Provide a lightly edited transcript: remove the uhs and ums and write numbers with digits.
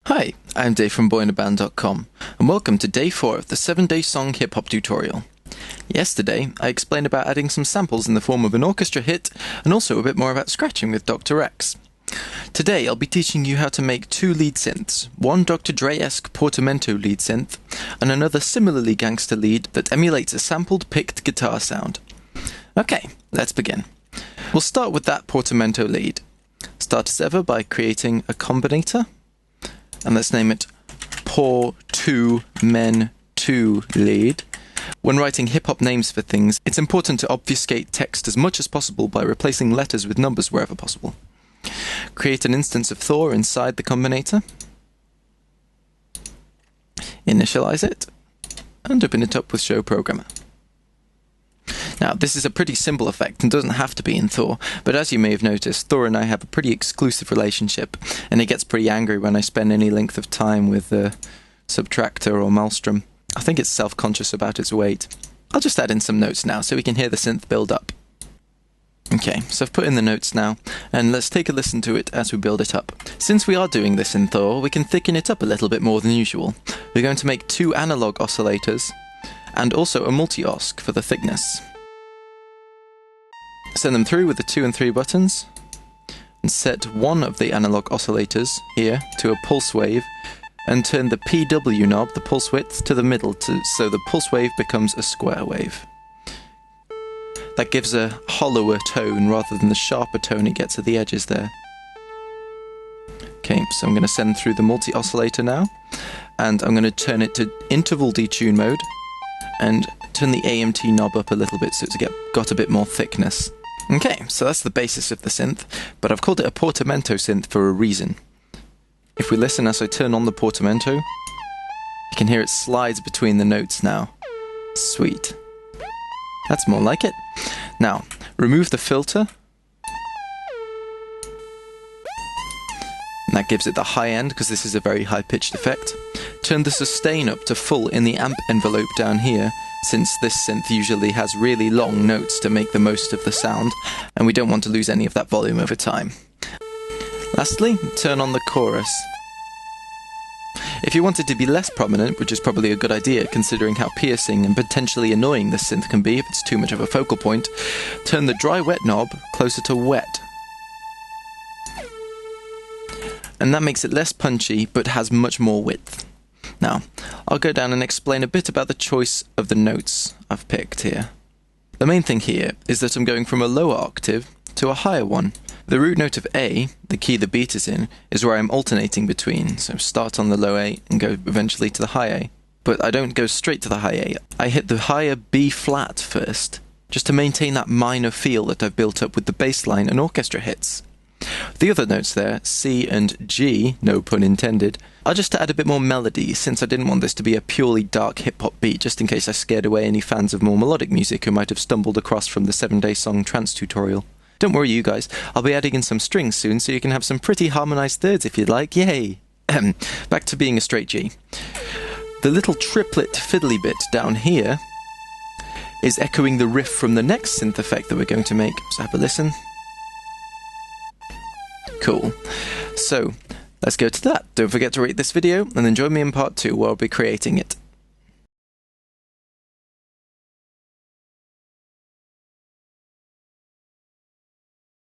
Hi, I'm Dave from boyinaband.com, and welcome to day 4 of the 7-day song hip-hop tutorial. Yesterday, I explained about adding some samples in the form of an orchestra hit, and also a bit more about scratching with Dr. Dre-esque. Today, I'll be teaching you how to make 2 lead synths, one Dr. Dre-esque portamento lead synth, and another similarly gangsta lead that emulates a sampled picked guitar sound. Okay, let's begin. We'll start with that portamento lead. Start as ever by creating a combinator, and let's name it portamento lead. When writing hip-hop names for things, it's important to obfuscate text as much as possible by replacing letters with numbers wherever possible. Create an instance of Thor inside the combinator, initialize it, and open it up with Show Programmer. Now, this is a pretty simple effect and doesn't have to be in Thor, but as you may have noticed, Thor and I have a pretty exclusive relationship, and he gets pretty angry when I spend any length of time with Subtractor or Maelstrom. I think it's self-conscious about its weight. I'll just add in some notes now so we can hear the synth build up. Okay, so I've put in the notes now, and let's take a listen to it as we build it up. Since we are doing this in Thor, we can thicken it up a little bit more than usual. We're going to make 2 analog oscillators, and also a multi-osc for the thickness. Send them through with the 2 and 3 buttons, and set one of the analog oscillators here to a pulse wave, and turn the PW knob, the pulse width, to the middle so the pulse wave becomes a square wave. That gives a hollower tone rather than the sharper tone it gets at the edges there. Okay, so I'm going to send through the multi-oscillator now, and I'm going to turn it to interval detune mode, and turn the AMT knob up a little bit so it's got a bit more thickness. Okay, so that's the basis of the synth, but I've called it a portamento synth for a reason. If we listen as I turn on the portamento, you can hear it slides between the notes now. Sweet. That's more like it. Now, remove the filter, and that gives it the high end because this is a very high-pitched effect. Turn the sustain up to full in the amp envelope down here, since this synth usually has really long notes to make the most of the sound, and we don't want to lose any of that volume over time. Lastly, turn on the chorus. If you want it to be less prominent, which is probably a good idea considering how piercing and potentially annoying this synth can be if it's too much of a focal point, turn the dry-wet knob closer to wet. And that makes it less punchy, but has much more width. Now, I'll go down and explain a bit about the choice of the notes I've picked here. The main thing here is that I'm going from a lower octave to a higher one. The root note of A, the key the beat is in, is where I'm alternating between, so start on the low A and go eventually to the high A. But I don't go straight to the high A, I hit the higher B flat first, just to maintain that minor feel that I've built up with the bass line and orchestra hits. The other notes there, C and G, no pun intended, are just to add a bit more melody, since I didn't want this to be a purely dark hip-hop beat, just in case I scared away any fans of more melodic music who might have stumbled across from the 7-day song trance tutorial. Don't worry you guys, I'll be adding in some strings soon so you can have some pretty harmonized thirds if you'd like, yay! Back to being a straight G. The little triplet fiddly bit down here is echoing the riff from the next synth effect that we're going to make, so have a listen. Cool. So, let's go to that. Don't forget to rate this video, and then join me in part 2 where I'll be creating it.